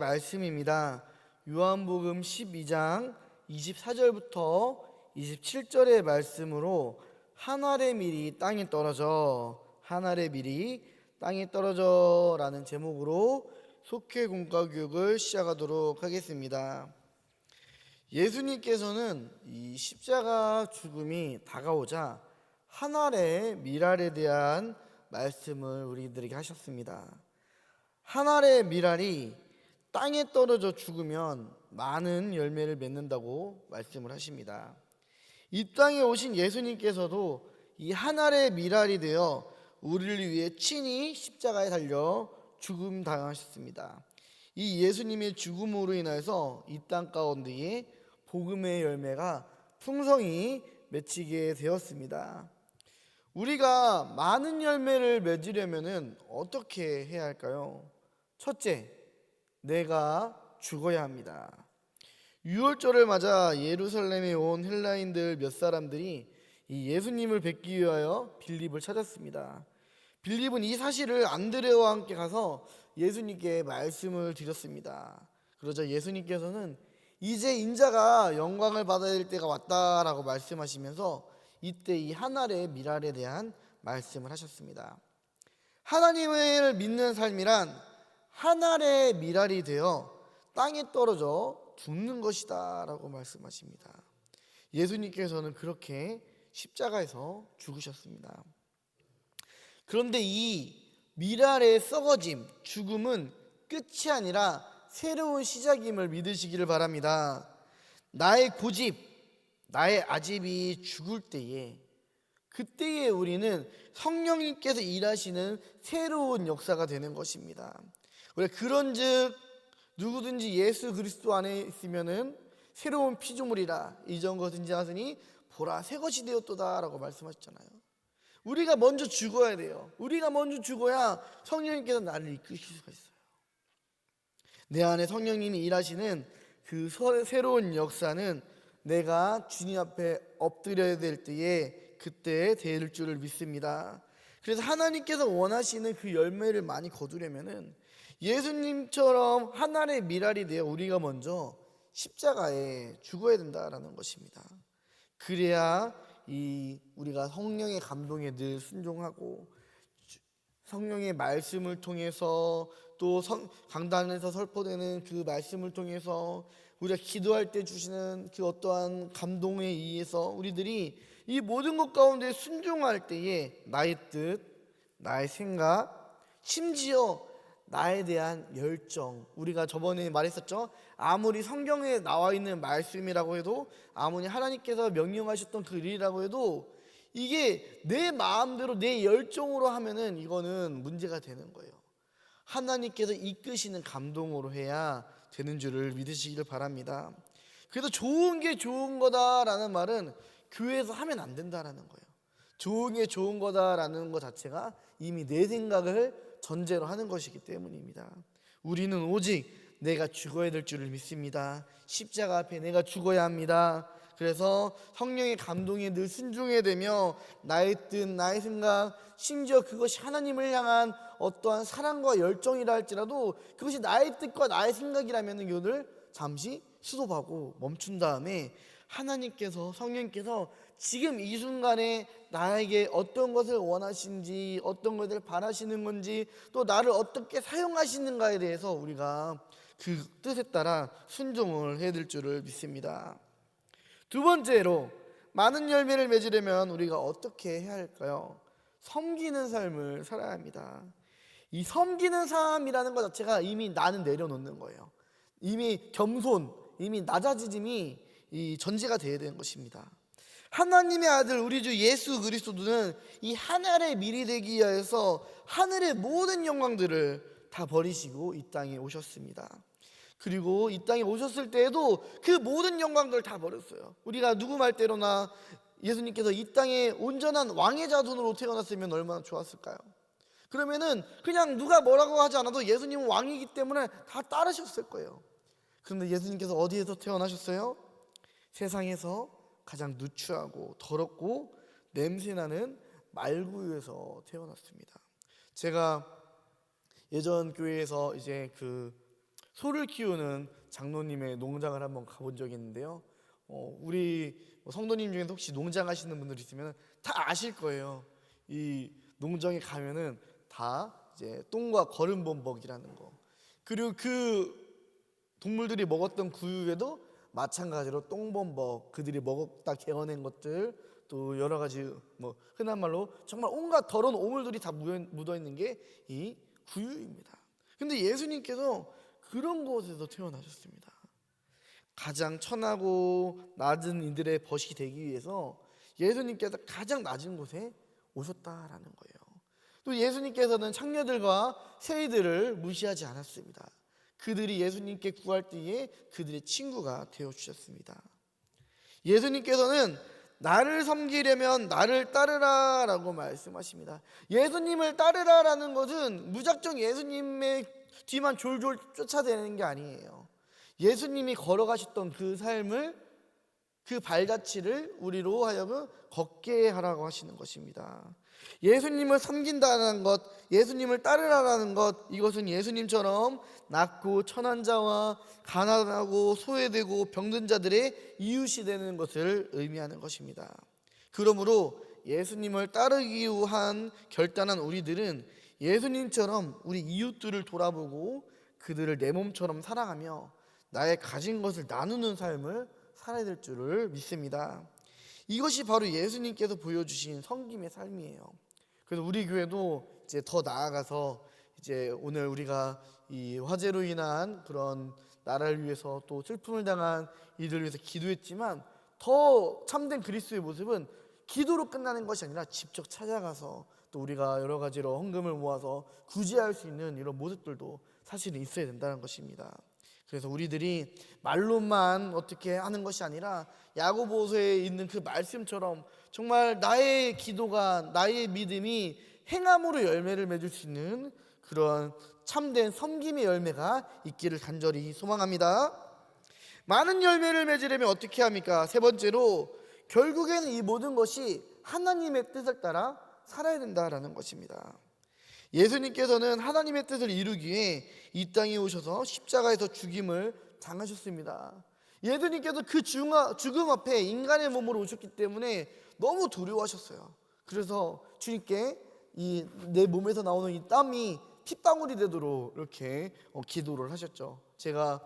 말씀입니다. 요한복음 12장 24절부터 27절의 말씀으로 한 알의 밀이 땅에 떨어져, 한 알의 밀이 땅에 떨어져 라는 제목으로 속회 공과 교육을 시작하도록 하겠습니다. 예수님께서는 이 십자가 죽음이 다가오자 한 알의 밀알에 대한 말씀을 우리들에게 하셨습니다. 한 알의 밀알이 땅에 떨어져 죽으면 많은 열매를 맺는다고 말씀을 하십니다. 이 땅에 오신 예수님께서도 이 한 알의 밀알이 되어 우리를 위해 친히 십자가에 달려 죽음 당하셨습니다. 이 예수님의 죽음으로 인해서 이 땅 가운데에 복음의 열매가 풍성히 맺히게 되었습니다. 우리가 많은 열매를 맺으려면 어떻게 해야 할까요? 첫째, 내가 죽어야 합니다. 유월절을 맞아 예루살렘에 온 헬라인들 몇 사람들이 이 예수님을 뵙기 위하여 빌립을 찾았습니다. 빌립은 이 사실을 안드레와 함께 가서 예수님께 말씀을 드렸습니다. 그러자 예수님께서는 이제 인자가 영광을 받아야 될 때가 왔다라고 말씀하시면서 이때 이 한 알의 밀알에 대한 말씀을 하셨습니다. 하나님을 믿는 삶이란 한 알의 밀알이 되어 땅에 떨어져 죽는 것이다 라고 말씀하십니다. 예수님께서는 그렇게 십자가에서 죽으셨습니다. 그런데 이 밀알의 썩어짐, 죽음은 끝이 아니라 새로운 시작임을 믿으시기를 바랍니다. 나의 고집, 나의 아집이 죽을 때에, 그때에 우리는 성령님께서 일하시는 새로운 역사가 되는 것입니다. 그런즉 누구든지 예수 그리스도 안에 있으면은 새로운 피조물이라, 이전 것은 지나서니 보라 새 것이 되었도다 라고 말씀하셨잖아요. 우리가 먼저 죽어야 돼요. 우리가 먼저 죽어야 성령님께서 나를 이끄실 수가 있어요. 내 안에 성령님이 일하시는 그 새로운 역사는 내가 주님 앞에 엎드려야 될 때에 그때 될 줄을 믿습니다. 그래서 하나님께서 원하시는 그 열매를 많이 거두려면은 예수님처럼 한 알의 밀알이 되어 우리가 먼저 십자가에 죽어야 된다라는 것입니다. 그래야 우리가 성령의 감동에 늘 순종하고 성령의 말씀을 통해서 또 강단에서 설포되는 그 말씀을 통해서 우리가 기도할 때 주시는 그 어떠한 감동에 의해서 우리들이 이 모든 것 가운데 순종할 때에 나의 뜻, 나의 생각, 심지어 나에 대한 열정, 우리가 저번에 말했었죠. 아무리 성경에 나와 있는 말씀이라고 해도, 아무리 하나님께서 명령하셨던 그 일이라고 해도 이게 내 마음대로 내 열정으로 하면은 이거는 문제가 되는 거예요. 하나님께서 이끄시는 감동으로 해야 되는 줄을 믿으시기를 바랍니다. 그래서 좋은 게 좋은 거다라는 말은 교회에서 하면 안 된다라는 거예요. 좋은 게 좋은 거다라는 것 자체가 이미 내 생각을 전제로 하는 것이기 때문입니다. 우리는 오직 내가 죽어야 될 줄을 믿습니다. 십자가 앞에 내가 죽어야 합니다. 그래서 성령의 감동에 늘 순종해야 되며 나의 뜻, 나의 생각, 심지어 그것이 하나님을 향한 어떠한 사랑과 열정이라 할지라도 그것이 나의 뜻과 나의 생각이라면 이거를 잠시 수습하고 멈춘 다음에 하나님께서, 성령께서 지금 이 순간에 나에게 어떤 것을 원하시는지, 어떤 것을 바라시는 건지, 또 나를 어떻게 사용하시는가에 대해서 우리가 그 뜻에 따라 순종을 해야 될 줄을 믿습니다. 두 번째로, 많은 열매를 맺으려면 우리가 어떻게 해야 할까요? 섬기는 삶을 살아야 합니다. 이 섬기는 삶이라는 것 자체가 이미 나는 내려놓는 거예요. 이미 겸손, 이미 낮아짐이 이 전제가 되어야 되는 것입니다. 하나님의 아들 우리 주 예수 그리스도는 이 하늘의 밀이 되기 위하여서 하늘의 모든 영광들을 다 버리시고 이 땅에 오셨습니다. 그리고 이 땅에 오셨을 때에도 그 모든 영광들을 다 버렸어요. 우리가 누구 말대로나 예수님께서 이 땅에 온전한 왕의 자손으로 태어났으면 얼마나 좋았을까요? 그러면은 그냥 누가 뭐라고 하지 않아도 예수님은 왕이기 때문에 다 따르셨을 거예요. 그런데 예수님께서 어디에서 태어나셨어요? 세상에서 가장 누추하고 더럽고 냄새나는 말구유에서 태어났습니다. 제가 예전 교회에서 이제 그 소를 키우는 장로님의 농장을 한번 가본 적이 있는데요. 우리 성도님 중에 혹시 농장 하시는 분들 있으면 다 아실 거예요. 이 농장에 가면은 다 이제 똥과 거름범벅이라는 거. 그리고 그 동물들이 먹었던 구유에도 마찬가지로 똥범벅, 그들이 먹었다 개어낸 것들, 또 여러 가지 뭐 흔한 말로 정말 온갖 더러운 오물들이 다 묻어 있는 게 이 구유입니다. 근데 예수님께서 그런 곳에서 태어나셨습니다. 가장 천하고 낮은 이들의 벗이 되기 위해서 예수님께서 가장 낮은 곳에 오셨다라는 거예요. 또 예수님께서는 창녀들과 세리들을 무시하지 않았습니다. 그들이 예수님께 구할 때에 그들의 친구가 되어 주셨습니다. 예수님께서는 나를 섬기려면 나를 따르라 라고 말씀하십니다. 예수님을 따르라라는 것은 무작정 예수님의 뒤만 졸졸 쫓아다니는 게 아니에요. 예수님이 걸어가셨던 그 삶을, 그 발자취를 우리로 하여금 걷게 하라고 하시는 것입니다. 예수님을 섬긴다는 것, 예수님을 따르라는 것, 이것은 예수님처럼 낮고 천한 자와 가난하고 소외되고 병든 자들의 이웃이 되는 것을 의미하는 것입니다. 그러므로 예수님을 따르기 위한 결단한 우리들은 예수님처럼 우리 이웃들을 돌아보고 그들을 내 몸처럼 사랑하며 나의 가진 것을 나누는 삶을 살아야 될 줄을 믿습니다. 이것이 바로 예수님께서 보여주신 섬김의 삶이에요. 그래서 우리 교회도 이제 더 나아가서 이제 오늘 우리가 이 화재로 인한 그런 나라를 위해서 또 슬픔을 당한 이들을 위해서 기도했지만 더 참된 그리스도의 모습은 기도로 끝나는 것이 아니라 직접 찾아가서 또 우리가 여러 가지로 헌금을 모아서 구제할 수 있는 이런 모습들도 사실은 있어야 된다는 것입니다. 그래서 우리들이 말로만 어떻게 하는 것이 아니라 야고보서에 있는 그 말씀처럼 정말 나의 기도가, 나의 믿음이 행함으로 열매를 맺을 수 있는 그런 참된 섬김의 열매가 있기를 간절히 소망합니다. 많은 열매를 맺으려면 어떻게 합니까? 세 번째로 결국에는 이 모든 것이 하나님의 뜻을 따라 살아야 된다라는 것입니다. 예수님께서는 하나님의 뜻을 이루기 위해 이 땅에 오셔서 십자가에서 죽임을 당하셨습니다. 예수님께서 그 죽음 앞에 인간의 몸으로 오셨기 때문에 너무 두려워하셨어요. 그래서 주님께 이 내 몸에서 나오는 이 땀이 핏방울이 되도록 이렇게 기도를 하셨죠. 제가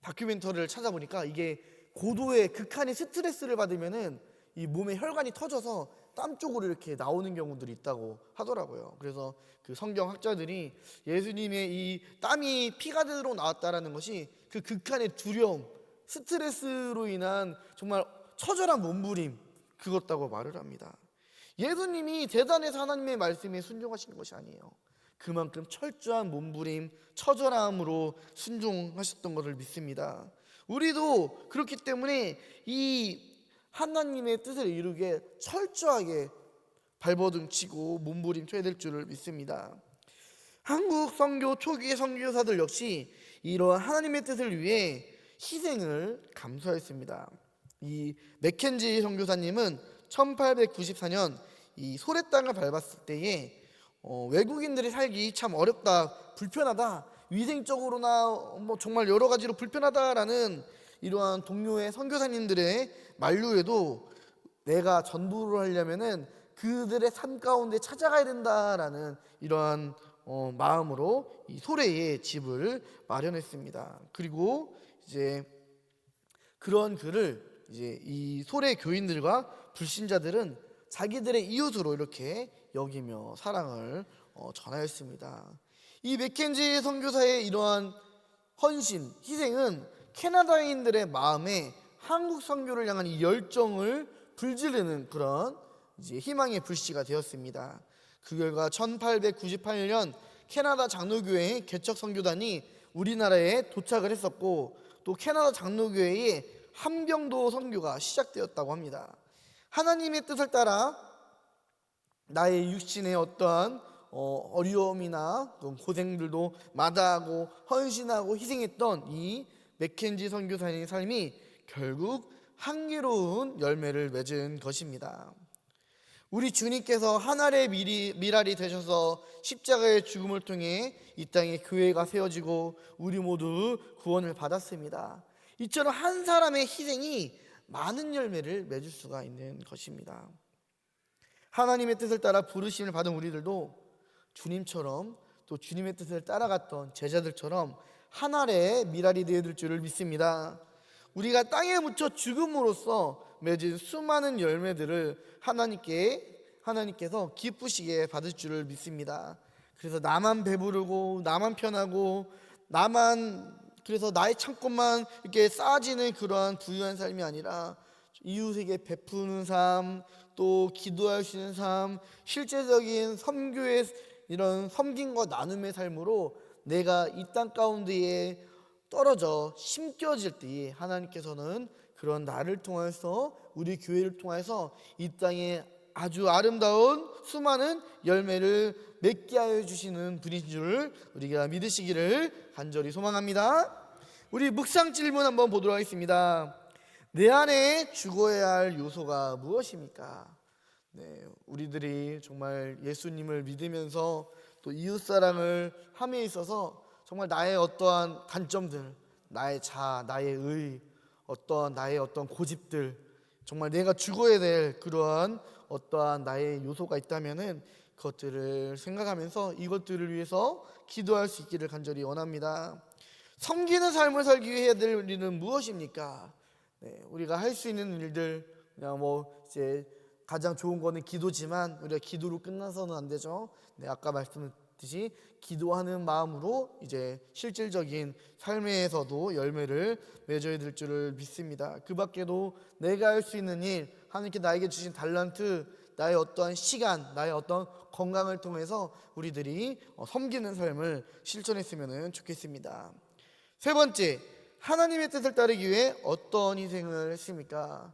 다큐멘터리를 찾아보니까 이게 고도의 극한의 스트레스를 받으면은 이 몸의 혈관이 터져서 땀 쪽으로 이렇게 나오는 경우들이 있다고 하더라고요. 그래서 그 성경 학자들이 예수님의 이 땀이 피가 되도록 나왔다라는 것이 그 극한의 두려움, 스트레스로 인한 정말 처절한 몸부림, 그것다고 말을 합니다. 예수님이 대단해서 하나님의 말씀에 순종하시는 것이 아니에요. 그만큼 철저한 몸부림, 처절함으로 순종하셨던 것을 믿습니다. 우리도 그렇기 때문에 이 하나님의 뜻을 이루게 철저하게 발버둥치고 몸부림쳐야 될 줄을 믿습니다. 한국 선교 초기의 선교사들 역시 이러한 하나님의 뜻을 위해 희생을 감수하였습니다. 이 맥켄지 선교사님은 1894년 이 소래 땅을 밟았을 때에 외국인들이 살기 참 어렵다, 불편하다, 위생적으로나 뭐 정말 여러 가지로 불편하다라는 이러한 동료의 선교사님들의 만류에도 내가 전도를 하려면은 그들의 삶 가운데 찾아가야 된다라는 이러한 마음으로 이 소래에 집을 마련했습니다. 그리고 이제 그런 글을 이제 이 소래 교인들과 불신자들은 자기들의 이웃으로 이렇게 여기며 사랑을 전하였습니다. 이 맥켄지 선교사의 이러한 헌신, 희생은 캐나다인들의 마음에 한국 선교를 향한 이 열정을 불지르는 그런 이제 희망의 불씨가 되었습니다. 그 결과 1898년 캐나다 장로교회의 개척 선교단이 우리나라에 도착을 했었고, 또 캐나다 장로교회의 함경도 선교가 시작되었다고 합니다. 하나님의 뜻을 따라 나의 육신의 어떠한 어려움이나 고생들도 마다하고 헌신하고 희생했던 이 맥켄지 선교사의 삶이 결국 향기로운 열매를 맺은 것입니다. 우리 주님께서 하늘의 미랄이 되셔서 십자가의 죽음을 통해 이 땅에 교회가 세워지고 우리 모두 구원을 받았습니다. 이처럼 한 사람의 희생이 많은 열매를 맺을 수가 있는 것입니다. 하나님의 뜻을 따라 부르심을 받은 우리들도 주님처럼 또 주님의 뜻을 따라갔던 제자들처럼 하늘의 미랄이 되어줄 줄을 믿습니다. 우리가 땅에 묻혀 죽음으로써 맺은 수많은 열매들을 하나님께서 기쁘시게 받을 줄을 믿습니다. 그래서 나만 배부르고 나만 편하고 그래서 나의 창고만 이렇게 쌓아지는 그러한 부유한 삶이 아니라 이웃에게 베푸는 삶, 또 기도할 수 있는 삶, 실제적인 선교의 이런 섬김과 나눔의 삶으로 내가 이 땅 가운데에 떨어져 심겨질 때에 하나님께서는 그런 나를 통해서 우리 교회를 통해서 이 땅에 아주 아름다운 수많은 열매를 맺게 하여 주시는 분인 줄 우리가 믿으시기를 간절히 소망합니다. 우리 묵상 질문 한번 보도록 하겠습니다. 내 안에 죽어야 할 요소가 무엇입니까? 우리들이 정말 예수님을 믿으면서 또 이웃사랑을 함에 있어서 정말 나의 어떠한 단점들, 나의 나의 나의 어떤 고집들, 정말 내가 죽어야 될 그러한 어떠한 나의 요소가 있다면은 그것들을 생각하면서 이것들을 위해서 기도할 수 있기를 간절히 원합니다. 섬기는 삶을 살기 위해 해야 될 일은 무엇입니까? 우리가 할 수 있는 일들, 그냥 이제 가장 좋은 거는 기도지만 우리가 기도로 끝나서는 안 되죠. 아까 말씀드렸듯이 기도하는 마음으로 이제 실질적인 삶에서도 열매를 맺어야 될 줄을 믿습니다. 그 밖에도 내가 할 수 있는 일, 하나님께 나에게 주신 달란트, 나의 어떠한 시간, 나의 어떤 건강을 통해서 우리들이 섬기는 삶을 실천했으면 좋겠습니다. 세 번째, 하나님의 뜻을 따르기 위해 어떤 희생을 했습니까?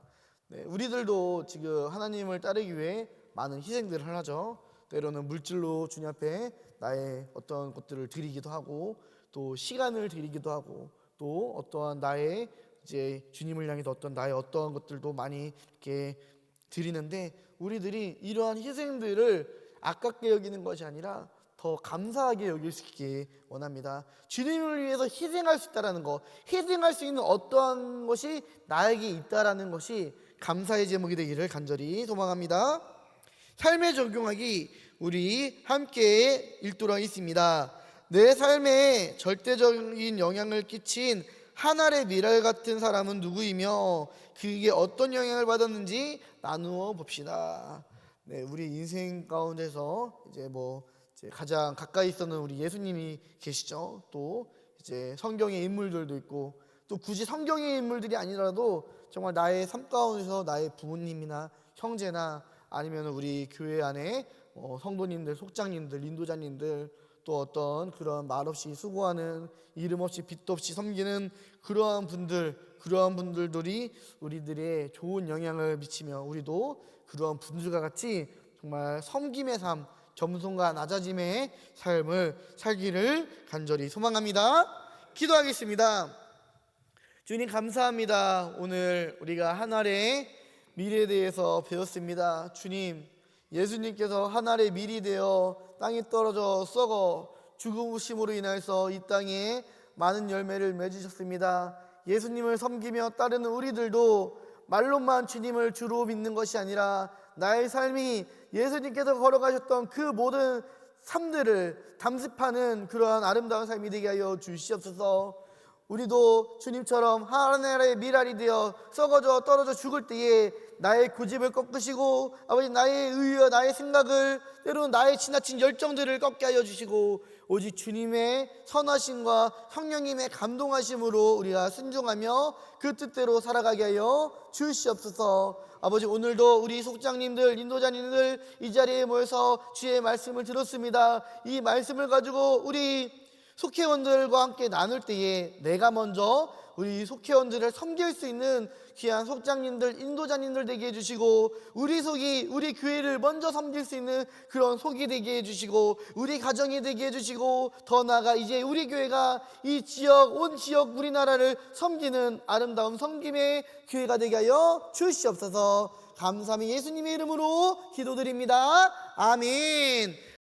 우리들도 지금 하나님을 따르기 위해 많은 희생들을 하죠. 때로는 물질로 주님 앞에 나의 어떤 것들을 드리기도 하고, 또 시간을 드리기도 하고, 또 어떠한 나의 이제 주님을 향해서 나의 어떠한 것들도 많이 이렇게 드리는데, 우리들이 이러한 희생들을 아깝게 여기는 것이 아니라 더 감사하게 여길 수 있게 원합니다. 주님을 위해서 희생할 수 있다라는 것, 희생할 수 있는 어떠한 것이 나에게 있다라는 것이 감사의 제목이 되기를 간절히 소망합니다. 삶에 적용하기, 우리 함께 읽도록 하겠습니다. 내 삶에 절대적인 영향을 끼친 하늘의 미랄 같은 사람은 누구이며 그게 어떤 영향을 받았는지 나누어 봅시다. 우리 인생 가운데서 이제 가장 가까이 있었는 우리 예수님이 계시죠. 또 이제 성경의 인물들도 있고, 또 굳이 성경의 인물들이 아니라도 정말 나의 삶 가운데서 나의 부모님이나 형제나 아니면 우리 교회 안에 성도님들, 속장님들, 인도자님들, 또 어떤 그런 말없이 수고하는, 이름 없이 빚도 없이 섬기는 그러한 분들들이 우리들의 좋은 영향을 미치며 우리도 그러한 분들과 같이 정말 섬김의 삶, 겸손과 낮아짐의 삶을 살기를 간절히 소망합니다. 기도하겠습니다. 주님 감사합니다. 오늘 우리가 하늘의 미래에 대해서 배웠습니다. 주님, 예수님께서 하늘의 밀이 되어 땅에 떨어져 썩어 죽으심으로 인해서 이 땅에 많은 열매를 맺으셨습니다. 예수님을 섬기며 따르는 우리들도 말로만 주님을 주로 믿는 것이 아니라 나의 삶이 예수님께서 걸어가셨던 그 모든 삶들을 담습하는 그러한 아름다운 삶이 되게 하여 주시옵소서. 우리도 주님처럼 하늘의 미랄이 되어 썩어져 떨어져 죽을 때에 나의 고집을 꺾으시고, 아버지 나의 의와 나의 생각을, 때로는 나의 지나친 열정들을 꺾게 하여 주시고, 오직 주님의 선하심과 성령님의 감동하심으로 우리가 순종하며 그 뜻대로 살아가게 하여 주시옵소서. 아버지, 오늘도 우리 속장님들, 인도자님들 이 자리에 모여서 주의 말씀을 들었습니다. 이 말씀을 가지고 우리 속회원들과 함께 나눌 때에 내가 먼저 우리 속회원들을 섬길 수 있는 귀한 속장님들, 인도자님들 되게 해주시고, 우리 교회를 먼저 섬길 수 있는 그런 속이 되게 해주시고, 우리 가정이 되게 해주시고, 더 나아가 이제 우리 교회가 이 지역, 온 지역 우리나라를 섬기는 아름다운 섬김의 교회가 되게 하여 주시옵소서. 감사함이 예수님의 이름으로 기도드립니다. 아멘.